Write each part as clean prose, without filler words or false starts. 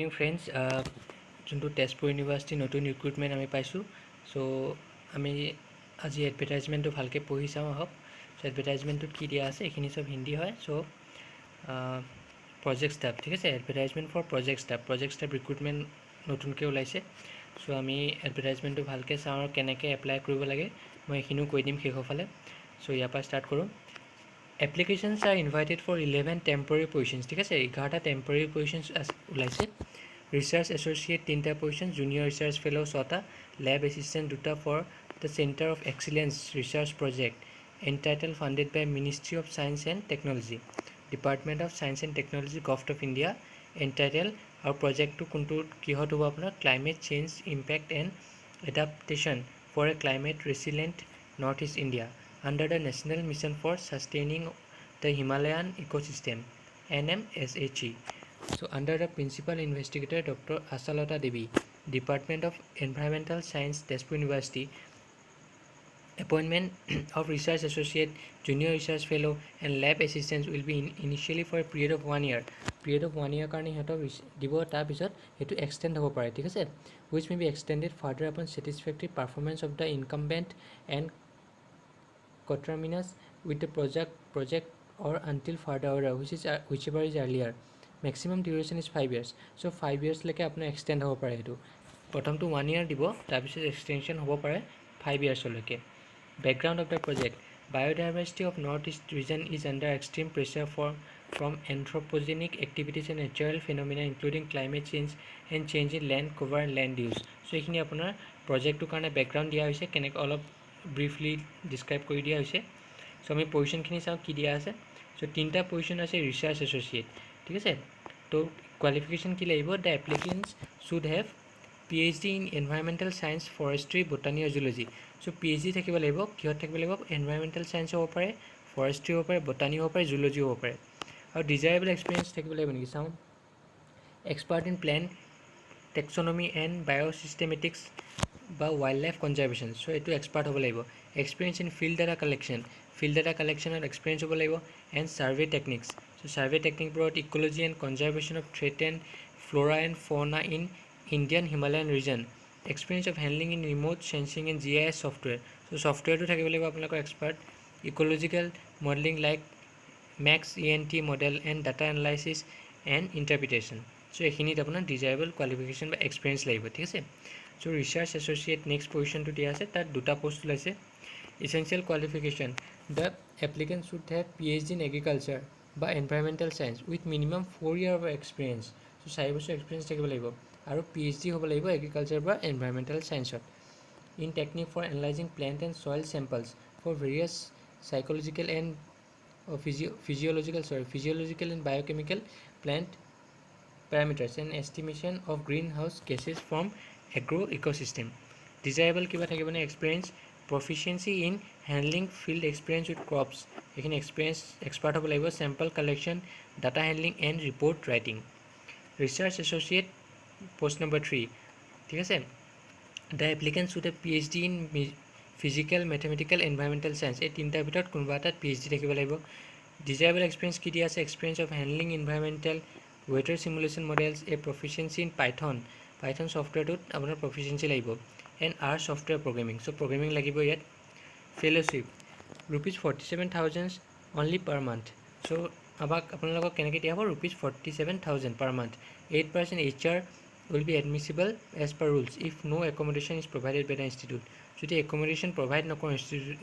Morning friends, যোনটো Tezpur university নতুন recruitment আমি পাইছোঁ। চ' আমি আজি এডভাৰটাইজমেণ্টটো ভালকৈ পঢ়ি চাওঁ আহক। চ' এডভাৰটাইজমেণ্টটোত কি দিয়া আছে এইখিনি চব হিন্দী হয়। চ' প্ৰজেক্ট ষ্টাফ, ঠিক আছে, advertisement for project staff recruitment নতুনকৈ ওলাইছে। চ' আমি এডভাৰটাইজমেণ্টটো ভালকৈ চাওঁ আৰু কেনেকৈ এপ্লাই কৰিব লাগে মই এইখিনিও কৈ দিম শেষৰ ফালে। চ' ইয়াৰ পৰা ষ্টাৰ্ট কৰোঁ। Applications are invited for 11 temporary positions, ঠিক আছে, 11টা টেম্পৰৰী পজিশ্যনছ ওলাইছে। ৰিচাৰ্চ এছ'চিয়েট 3টা পজিশ্যন, জুনিয়ৰ ৰিচাৰ্চ ফেল' 6টা, লেব এছিষ্টেণ্ট 2টা for the centre of excellence research project entitle funded by ministry of science and technology, department of science and technology, government of India. Entitle আৰু প্ৰজেক্টটো কোনটো কিহত হ'ব আপোনাৰ climate change impact and adaptation for a climate resilient north east India under the National Mission for Sustaining the Himalayan Ecosystem NMSHE. So under the Principal Investigator Dr. Asalata Devi, Department of Environmental Science, Tezpur University. Appointment of Research Associate, Junior Research Fellow and Lab Assistants will be initially for a period of 1 year. Period of 1 year কাৰণে সিহঁতক দিব, তাৰপিছত সেইটো extend হ'ব পাৰে, ঠিক আছে, which may be extended further upon satisfactory performance of the incumbent and coterminous with the project or until further order, whichever is earlier. Maximum duration is 5 years. So 5 years লৈকে আপোনাৰ এক্সটেণ্ড হ'ব পাৰে। সেইটো প্ৰথমটো 1 year দিব, তাৰপিছত extension হ'ব পাৰে 5 yearsলৈকে। Background of the project: biodiversity of northeast region is under extreme pressure from anthropogenic activities and natural phenomena including climate change and change in land cover and land use. So এইখিনি আপোনাৰ প্ৰজেক্টটোৰ কাৰণে background দিয়া হৈছে, কেনেকৈ অলপ briefly describe কৰি দিয়া হৈছে। চ' আমি পজিশ্যনখিনি চাওঁ কি দিয়া আছে। চ' 3টা পজিশ্যন আছে ৰিচাৰ্চ এছ'চিয়েট, ঠিক আছে। তো কোৱালিফিকেশ্যন কি লাগিব? The applicants should have PhD in Environmental Science, Forestry, Botany or Zoology. So' PhD থাকিব লাগিব, কিহত থাকিব লাগিব? এনভাইৰমেণ্টেল ছায়েন্স হ'ব পাৰে, ফৰেষ্ট্ৰি হ'ব পাৰে, বটানী হ'ব পাৰে, জুলজি হ'ব পাৰে। আৰু ডিজায়াৰেবল এক্সপিৰিয়েঞ্চ থাকিব লাগিব নেকি চাওঁ। Expert in plant taxonomy and biosystematics বা ৱাইল্ড লাইফ কনজাৰ্ভেশ্যন। চ' এইটো এক্সপাৰ্ট হ'ব লাগিব। এক্সপিৰিয়েঞ্চ ইন ফিল্ড ডাটা কালেকশ্যনত এক্সপিৰিয়েঞ্চ হ'ব লাগিব। And survey techniques. So' survey টেকনিকবোৰত ecology and conservation of threatened flora and fauna in Indian Himalayan region. Experience of handling in remote sensing and GIS software. So' ছফ্টৱেৰটো থাকিব লাগিব আপোনালোকৰ expert. Ecological modelling like max ENT model and data analysis and interpretation. So' এইখিনিত আপোনাৰ desirable qualification বা experience লাগিব, ঠিক আছে। চ' ৰিচাৰ্চ এছ'চিয়েট নেক্সট পজিশ্যনটো দিয়া আছে, তাত 2টা পোষ্ট ওলাইছে। Essential qualification: the applicant should have PhD in agriculture বা environmental science with minimum 4 year of experience. So' 4 বছৰ এক্সপিৰিয়েঞ্চ থাকিব লাগিব আৰু PhD হ'ব লাগিব এগ্ৰিকালচাৰ বা এনভাইৰমেণ্টেল ছায়েন্সত। In technique for analysing plant and soil samples for various psychological and physiological and biochemical plant parameters and estimation of greenhouse gases from agro ecosystem. Desirable কিবা থাকিবনে experience? Proficiency in handling field experience with crops, এইখিনি experience expert হ'ব লাগিব। Sample collection, data handling and report writing. Research associate post number 3, ঠিক আছে। The applicant should have PhD in physical, mathematical, environmental science. এই 3টাৰ ভিতৰত কোনোবা এটাত PhD থাকিব লাগিব। ডিজায়াৰেবল এক্সপিৰিয়েঞ্চ কি দিয়া আছে? Experience of handling environmental weather simulation models, a proficiency in Python ছফ্টৱেৰটোত আপোনাৰ প্ৰফিচিয়েঞ্চি লাগিব। And R software programming. So' programming লাগিব ইয়াত। Fellowship ₹47,000 only per month. So' আপোনালোকক কেনেকৈ দিয়া হ'ব? ₹47,000 per month. 8% HR will be admissible as per rules if no accommodation is provided by the institute. যদি accommodation provide নকৰে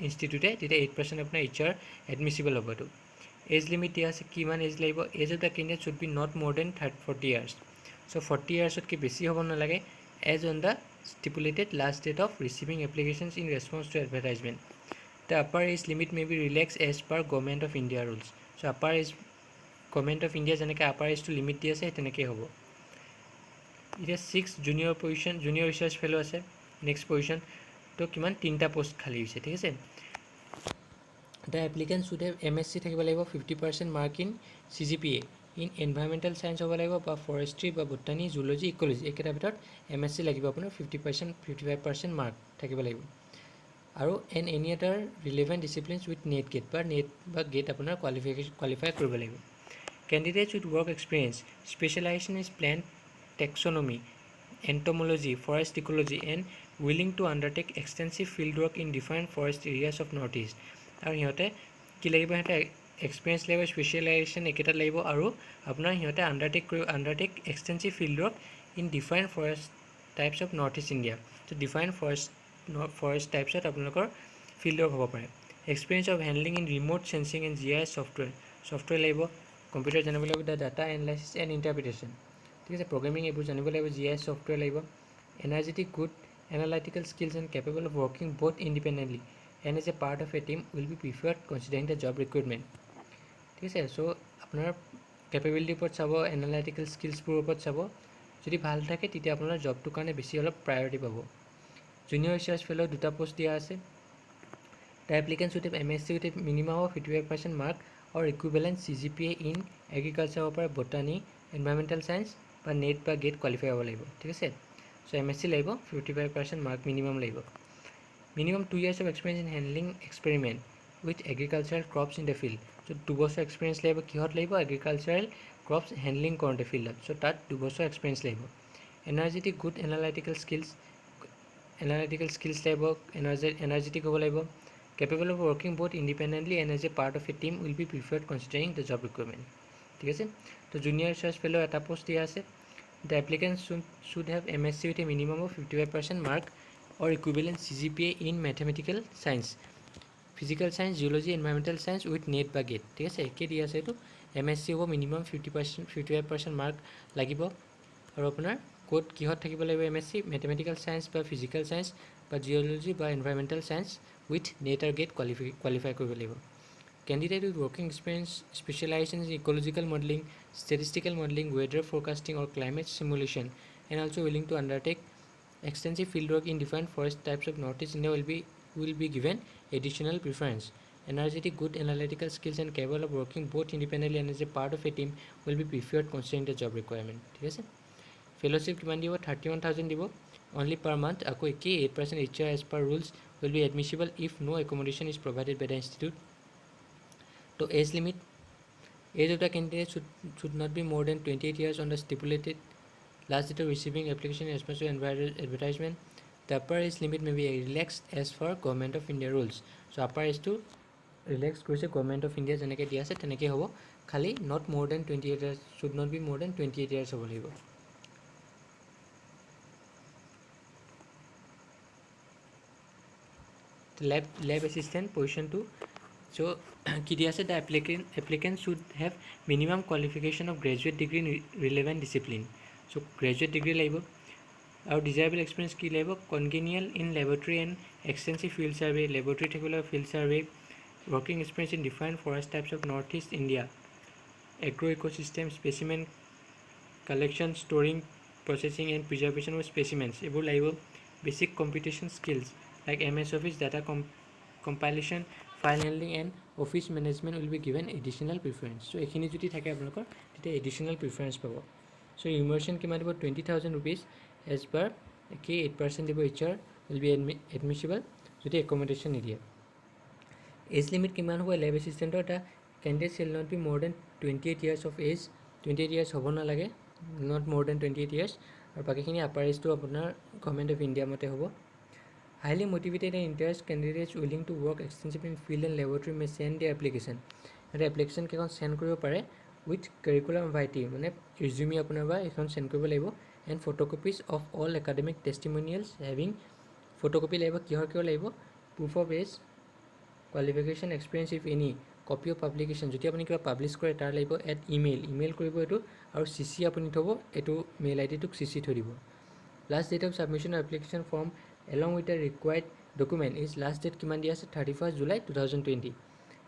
ইনষ্টিটিউটে, তেতিয়া 8% আপোনাৰ HR admissible হ'ব। এইটো এজ লিমিট দিয়া আছে, কিমান এজ লাগিব? Age of the candidate should be not more than 40 years. So' 40 yearsতকৈ বেছি হ'ব নালাগে। Age on the stipulated last date of receiving applications in response to advertisement. The upper age limit may be relaxed as per Government of India rules. So upper age Government of India যেনেকৈ upper এজটো limit দি আছে তেনেকৈ হ'ব। এতিয়া 6 junior position, junior research fail' আছে next position. তো কিমান? 3টা post খালী হৈছে, ঠিক আছে। The applicant should have MSc থাকিব লাগিব, 50% mark in CGPA in environmental science হ'ব লাগিব বা ফৰেষ্ট্ৰি বা বটানী, জুলজি, ইক'লজি, এইকেইটাৰ ভিতৰত MSc লাগিব আপোনাৰ। 55% মাৰ্ক থাকিব লাগিব। আৰু any other relevant disciplines with NET GATE আপোনাৰ কোৱালিফাই কৰিব লাগিব। Candidate with work experience, specialisation is plant taxonomy, entomology, forest ecology, and willing to undertake extensive fieldwork in different forest areas of Northeast. আৰু সিহঁতে কি লাগিব, সিহঁতে experience লাগিব, specialisation একেটা লাগিব, আৰু আপোনাৰ সিহঁতে undertake extensive fieldwork in different forest types of north east India. ত' ডিফাৰেণ্ট ফৰেষ্ট টাইপছত আপোনালোকৰ ফিল্ডৱৰ্ক হ'ব পাৰে। Experience of handling in remote sensing and GIS software লাগিব, কম্পিউটাৰ জানিব লাগিব, ডাটা এনালাইচিছ এণ্ড ইণ্টাৰপ্ৰিটেশ্যন, ঠিক আছে, প্ৰগ্ৰেমিং এইবোৰ জানিব লাগিব, GIS ছফ্টৱেৰ লাগিব, energetic good analytical skills and capable of working both independently and as a part of a team will be preferred considering the job requirement, ঠিক আছে। চ' আপোনাৰ কেপেবিলিটিৰ ওপৰত চাব, এনালাইটিকেল স্কিলছবোৰৰ ওপৰত চাব, যদি ভাল থাকে তেতিয়া আপোনাৰ জবটোৰ কাৰণে বেছি অলপ প্ৰায়ৰিটি পাব। জুনিয়ৰ ৰিচাৰ্চ ফেল' 2টা পোষ্ট দিয়া আছে। The applicants should have MSc with a minimum of 55% mark or equivalent CGPA in agriculture হ'ব পাৰে, botany, environmental science বা নেট বা গেট কোৱালিফাই হ'ব লাগিব, ঠিক আছে। চ' MSc লাগিব, 55% মাৰ্ক মিনিমাম লাগিব। Minimum 2 years of experience in handling experiment with agricultural crops in the field. চ' 2 বছৰ এক্সপিৰিয়েঞ্চ লাগিব, কিহত লাগিব, এগ্ৰিকালচাৰেল ক্ৰপছ হেণ্ডলিং কৰোঁতে ফিল্ডত, চ' তাত 2 বছৰ এক্সপিৰিয়েঞ্চ লাগিব। এনাৰ্জেটিক গুড এনালাইটিকেল স্কিলছ লাগিব, এনাৰ্জেটিক হ'ব লাগিব। Capable of working both independently and as a part of a team will be preferred considering the job requirement, ঠিক আছে। তো জুনিয়ৰ ৰিচাৰ্চ ফেল' এটা পোষ্ট দিয়া আছে। The applicants should have MSc with a minimum of 55% mark or equivalent CGPA in mathematical science, physical science, geology, environmental science with NET বা GATE, ঠিক আছে। একে দিয়া আছে এইটো, MSc হ'ব, মিনিমাম 55% মাৰ্ক লাগিব, আৰু আপোনাৰ ক'ত কিহত থাকিব লাগিব, MSc মেথমেটিকেল ছায়েন্স বা ফিজিকেল ছায়েন্স বা জিঅ'লজি বা এনভাইৰমেণ্টেল ছায়েন্স উইথ নেট আৰু গেট কোৱালিফাই কৰিব লাগিব। Candidate with working experience, specialization in ecological modeling, statistical modeling, weather forecasting or climate simulation, and also willing to undertake extensive fieldwork in different forest types of Northeast India will be given additional preference. Energetic, good analytical skills and capable of working both independently and as a part of a team will be preferred considering the job requirement, ঠিক আছে। Fellowship কিমান দিব, 31,000 দিব only per month। আকৌ একেই 8% HR as per rules will be admissible if no accommodation is provided by the institute. To age limit, age of the candidate should not be more than 28 years on the stipulated last date of receiving application in response to advertisement. The upper age limit may be relaxed as for Government of India rules. So upper age to relax কৰিছে Government of India যেনেকৈ দিয়া আছে তেনেকৈ হ'ব, খালি not more than 28 years, should not be more than 28 years হ'ব লাগিব। lab assistant position 2, so কি দিয়া আছে, the applicant should have minimum qualification of graduate degree in relevant discipline, so graduate degree লাগিব, আৰু desirable experience কি লাগিব, congenial in laboratory and extensive field survey, laboratory থাকিব লাগিব, field survey, working experience in different forest types of Northeast India, agro ecosystem, specimen collection, storing, processing and preservation of specimens এইবোৰ লাগিব। basic computation skills like MS Office, data compilation, file handling and office management will be given additional preference। so এইখিনি যদি থাকে আপোনালোকৰ তেতিয়া additional preference পাব। so remuneration কিমান দিব, 20,000 rupees as per কি 8% দিব, HR will be admissible যদি accommodation নিদিয়ে। age limit কিমান হ'ব, lab assistant এটা candidate shall not be more than 28 years of age, 28 years হ'ব নালাগে, not more than 28 years, আৰু বাকীখিনি আপাৰ এজটো আপোনাৰ Government of India মতে হ'ব। highly motivated and interested candidates willing to work extensively in field and laboratory may send their application, এটা application কেইখন send কৰিব পাৰে উইথ কাৰিকুলাম ভাইটি, মানে ৰিজিউমি আপোনাৰ বা এইখন চেণ্ড কৰিব লাগিব, and photocopies of all academic testimonials having, photocopy লাগিব, কিহৰ লাগিব, proof of age, qualification, experience if any, copy of publication, যদি আপুনি কিবা পাব্লিছ কৰে তাৰ লাগিব, এট ইমেইল কৰিব এইটো, আৰু CC আপুনি থ'ব, এইটো মেইল ID টোক CC থৈ দিব। Last date of submission of application form along with the required document is last date কিমান দিয়া আছে, 31st July 2020।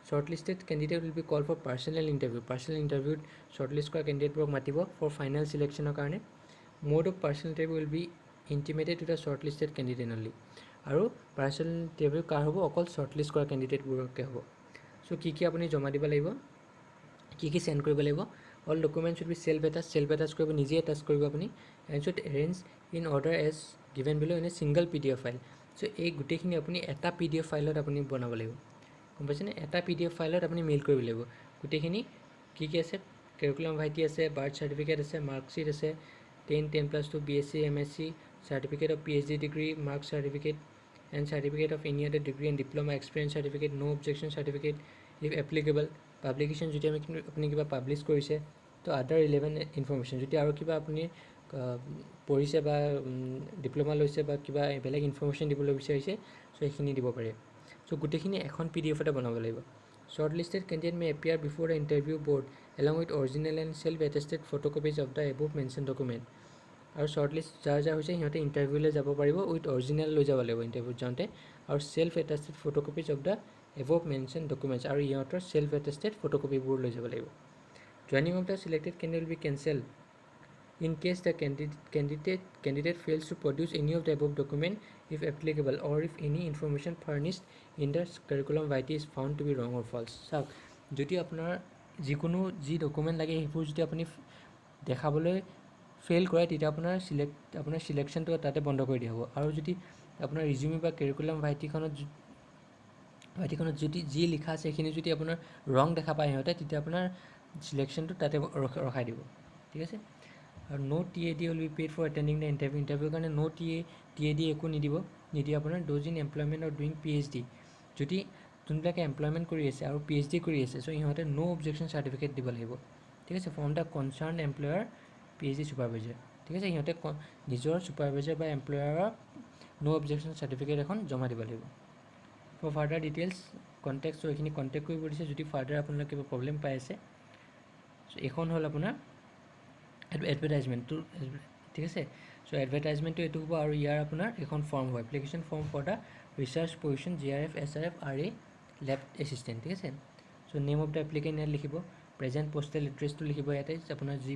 shortlisted candidate will be called for personal interviewত shortlist কৰা কেণ্ডিডেটবোৰক মাতিব for final selection কাৰণে। mode of personal interview will be intimated to the shortlisted candidate only, আৰু personal interview কাৰ হ'ব, অকল shortlist কৰা কেণ্ডিডেটবোৰকে হ'ব। so কি আপুনি জমা দিব লাগিব, কি চেণ্ড কৰিব লাগিব, all documents should be self attached কৰিব, নিজে attach কৰিব আপুনি, and should arrange in order as given below in a single PDF file। so এই গোটেইখিনি আপুনি এটা PDF ফাইলত আপুনি বনাব লাগিব, গম পাইছেনে, এটা PDF ফাইলত আপুনি মেইল কৰিব লাগিব গোটেইখিনি, কি আছে, কাৰিকুলাম ভাইটি আছে, বাৰ্থ চাৰ্টিফিকেট আছে, মাৰ্কশ্বিট আছে, 10+2 BSc MSc certificate of PhD degree mark certificate and certificate of any other degree and diploma experience certificate no objection certificate if applicable publication যদি আমি আপুনি কিবা পাব্লিছ কৰিছে তো আদাৰ ৰিলেভেণ্ট ইনফৰ্মেশ্যন যদি আৰু কিবা আপুনি পঢ়িছে বা ডিপ্ল'মা লৈছে বা কিবা বেলেগ ইনফৰ্মেশ্যন দিবলৈ বিচাৰিছে চ' এইখিনি দিব পাৰে চ' গোটেইখিনি এখন PDF এটা বনাব লাগিব shortlisted candidate may appear before the interview board along with original and self-attested photocopies of the above mentioned document আৰু shortlist যাৰ হৈছে সিহঁতে ইণ্টাৰভিউলৈ যাব পাৰিব উইথ অৰিজিনেল লৈ যাব লাগিব ইণ্টাৰভিউত যাওঁতে আৰু self attested photocopies of the এভভ mention documents আৰু ইহঁতৰ চেল্ফ এটেষ্টেড ফটোকপিবোৰ লৈ যাব লাগিব joining of the selected candidate will be cancel in case the candidate fails to produce any of the above document if applicable or if any information furnished in the curriculum vitae is found to be wrong or false চাওক যদি আপোনাৰ যিকোনো যি document লাগে সেইবোৰ যদি আপুনি দেখাবলৈ ফেইল কৰে তেতিয়া আপোনাৰ সিলেকশ্যনটো তাতে বন্ধ কৰি দিয়া হ'ব আৰু যদি আপোনাৰ ৰিজিউমি বা কাৰিকুলাম ভাইটিখনত যদি যি লিখা আছে সেইখিনি যদি আপোনাৰ ৰং দেখা পায় সিহঁতে তেতিয়া আপোনাৰ সিলেকশ্যনটো তাতে ৰখাই দিব ঠিক আছে আৰু no TAD will be paid for attending the ইণ্টাৰভিউৰ কাৰণে নো TAD একো নিদিয়ে আপোনাৰ those in employment or doing PhD যদি যোনবিলাকে এমপ্লয়মেণ্ট কৰি আছে আৰু PhD কৰি আছে চ' ইহঁতে নো অবজেকশ্যন চাৰ্টিফিকেট দিব লাগিব ঠিক আছে from the concern employer PhD supervisor ঠিক আছে সিহঁতে নিজৰ ছুপাৰভাইজাৰ বা এমপ্লয়াৰক নো অবজেকশ্যন চাৰ্টিফিকেট এখন জমা দিব লাগিব ফৰ ফাৰ্ডাৰ ডিটেইলছ কণ্টেক্ট চ' এইখিনি কণ্টেক্ট কৰিব দিছে যদি ফাৰ্ডাৰ আপোনাৰ কিবা প্ৰব্লেম পাই আছে চ' এইখন হ'ল আপোনাৰ এডভাৰটাইজমেণ্টটো ঠিক আছে চ' এডভাৰটাইজমেণ্টটো এইটো হ'ব আৰু ইয়াৰ আপোনাৰ এখন ফৰ্ম হ'ব application form for the research position GRF SRF RA lab assistant ঠিক আছে so' name of the applicant ইয়াত লিখিব প্ৰেজেণ্ট পোষ্টেল এড্ৰেছটো লিখিব ইয়াতে আপোনাৰ যি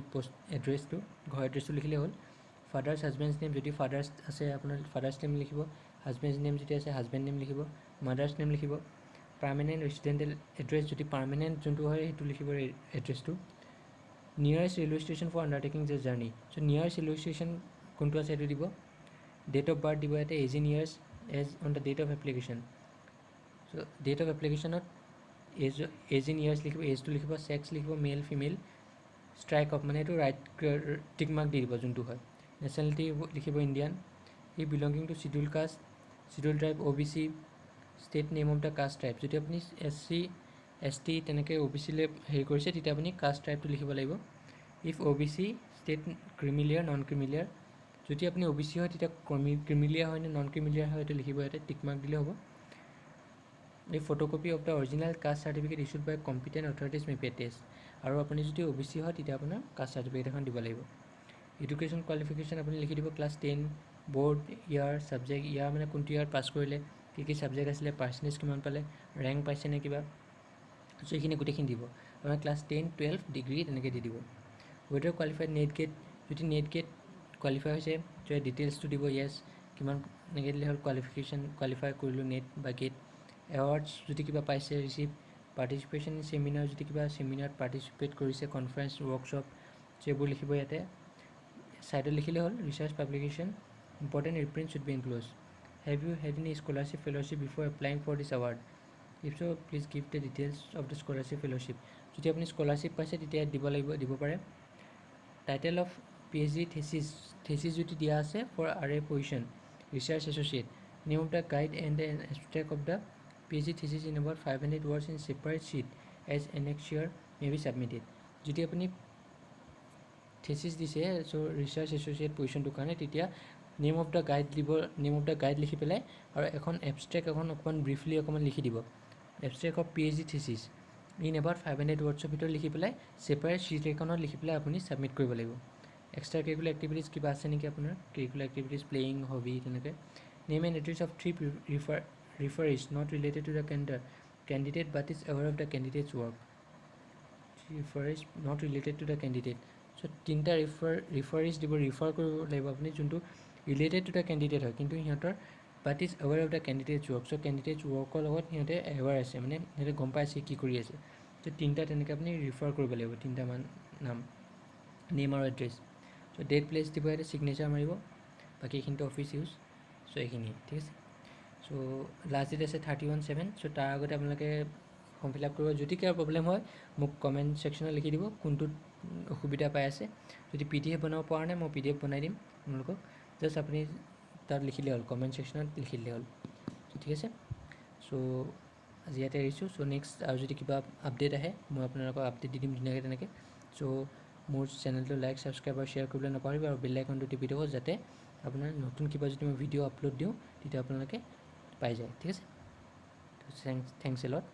এড্ৰেছটো ঘৰ এড্ৰেছটো লিখিলে হ'ল ফাদাৰ্ছ হাজবেণ্ডছ নেম যদি ফাদাৰ্ছ আছে আপোনাৰ ফাদাৰ্ছ নেম লিখিব হাজবেণ্ডছ নেম যদি আছে হাজবেণ্ড নেম লিখিব মাদাৰ্ছ নেম লিখিব পাৰ্মানেণ্ট ৰেচিডেণ্টেল এড্ৰেছ যদি পাৰ্মানেণ্ট যোনটো হয় সেইটো লিখিব এড্ৰেছটো nearest railway station for undertaking the journey so' nearest railway station কোনটো আছে সেইটো দিব ডেট অফ বাৰ্থ দিব ইয়াতে age in years age on the date of application so' date of এপ্লিকেশ্যনত এজ ইন ইয়াৰ্ছ লিখিব এজটো লিখিব ছেক্স লিখিব মেল ফিমেল ষ্ট্ৰাইক অফ মানে এইটো ৰাইট টিক মাৰ্ক দি দিব যোনটো হয় নেশ্যনেলিটি লিখিব ইণ্ডিয়ান ই belonging to schedule caste schedule tribe OBC state name of the caste tribe যদি আপুনি SC ST তেনেকৈ OBC লৈ হেৰি কৰিছে তেতিয়া আপুনি কাষ্ট ট্ৰাইবটো লিখিব লাগিব ইফ OBC ষ্টেট ক্ৰিমিলিয়াৰ নন ক্ৰিমিলিয়াৰ যদি আপুনি OBC হয় তেতিয়া ক্ৰিমিলিয়াৰ হয় নে নন ক্ৰিমিলিয়াৰ হয় সেইটো লিখিব ইয়াতে টিক মাৰ্ক দিলে হ'ব এই photocopy of the original caste certificate issued by competent authorities may be attest আৰু আপুনি যদি OBC হয় তেতিয়া আপোনাৰ কাষ্ট চাৰ্টিফিকেট এখন দিব লাগিব এডুকেশ্যন কোৱালিফিকেশ্যন আপুনি লিখি দিব ক্লাছ 10 বৰ্ড ইয়াৰ ছাবজেক্ট ইয়াৰ মানে কোনটো ইয়াৰ পাছ কৰিলে কি ছাবজেক্ট আছিলে পাৰ্চেণ্টেজ কিমান পালে ৰেংক পাইছে নে কিবা চ' এইখিনি গোটেইখিনি দিব আপোনাৰ ক্লাছ 10 12 ডিগ্ৰী তেনেকৈ দি দিব ৱেডাৰ কোৱালিফাইড নেট গেট যদি নেট গেট কোৱালিফাই হৈছে তেতিয়া ডিটেইলছটো দিব য়েছ কিমান এনেকৈ দিলে হ'ল কোৱালিফাই কৰিলোঁ নেট বা গেট এৱাৰ্ডছ যদি কিবা পাইছে ৰিচিভ পাৰ্টিচিপেশ্যন ইন ছেমিনাৰ যদি কিবা ছেমিনাৰত পাৰ্টিচিপেট কৰিছে কনফাৰেঞ্চ ৱৰ্কশ্বপ সেইবোৰ লিখিব ইয়াতে ছাইডত লিখিলে হ'ল research publication important reprint should be enclose have you had any scholarship fellowship before applying for this award if so' please give the details of the scholarship fellowship যদি আপুনি scholarship পাইছে তেতিয়া দিব পাৰে টাইটেল অফ PhD থেচিছ যদি দিয়া আছে for RA position research associate name of the guide and an abstract of the PhD thesis in about 500 words in separate sheet as annexure may be submitted যদি আপুনি thesis দিছে চ' research associate পজিশ্যনটোৰ কাৰণে তেতিয়া name of the guide লিখি পেলাই আৰু এখন abstract এখন অকণমান ব্ৰিফলি অকণমান লিখি দিব abstract of PhD thesis in about 500 ৱৰ্ডছৰ ভিতৰত লিখি পেলাই ছেপাৰেট শ্বীট এখনত লিখি পেলাই আপুনি ছাবমিট কৰিব লাগিব এক্সট্ৰা কাৰিকুলাৰ এক্টিভিটিজ কিবা আছে নেকি আপোনাৰ কাৰিকুলাৰ এক্টিভিটিজ প্লেয়িং হবি তেনেকৈ name and address of 3 referees not related to the candidate but is aware of the candidate's work referees not related to the candidate so তিনিটা referees দিব refer কৰিব লাগিব আপুনি যোনটো ৰিলেটেড টু দ্য কেণ্ডিডেট হয় কিন্তু সিহঁতৰ but is aware of the candidate's work so' candidate's ৱৰ্কৰ লগত সিহঁতে এৱেৰ আছে মানে সিহঁতে গম পাইছে কি কৰি আছে ত' তিনিটা তেনেকৈ আপুনি ৰিফাৰ কৰিব লাগিব তিনিটামান নাম নেম আৰু এড্ৰেছ চ' ডেট প্লেচ দিব ইয়াতে ছিগনেচাৰ মাৰিব বাকী এইখিনিতো অফিচ ইউজ চ' এইখিনি ঠিক আছে চ' লাষ্ট ডেট আছে 31/7 চ' তাৰ আগতে আপোনালোকে ফৰ্ম ফিল আপ কৰিব যদি কিবা প্ৰব্লেম হয় মোক কমেণ্ট ছেকশ্যনত লিখি দিব কোনটোত অসুবিধা পাই আছে, যদি PDF বনাব পৰা নাই মই PDF বনাই দিম আপোনালোকক, জাষ্ট আপুনি তাত লিখিলে হ'ল, কমেণ্ট ছেকশ্যনত লিখিলে হ'ল। ঠিক আছে, চ' আজি ইয়াতে এৰিছোঁ। চ' নেক্সট আৰু যদি কিবা আপডেট আহে মই আপোনালোকক আপডেট দি দিম ধুনীয়াকৈ তেনেকৈ। চ' মোৰ চেনেলটো লাইক, ছাবস্ক্ৰাইব আৰু শ্বেয়াৰ কৰিবলৈ নাপাহৰিব, আৰু বেল আইকনটো টিপি দিব যাতে আপোনাৰ নতুন কিবা যদি মই ভিডিঅ' আপলোড দিওঁ তেতিয়া আপোনালোকে পাই যায়। ঠিক আছে, থেংকছ এ লট।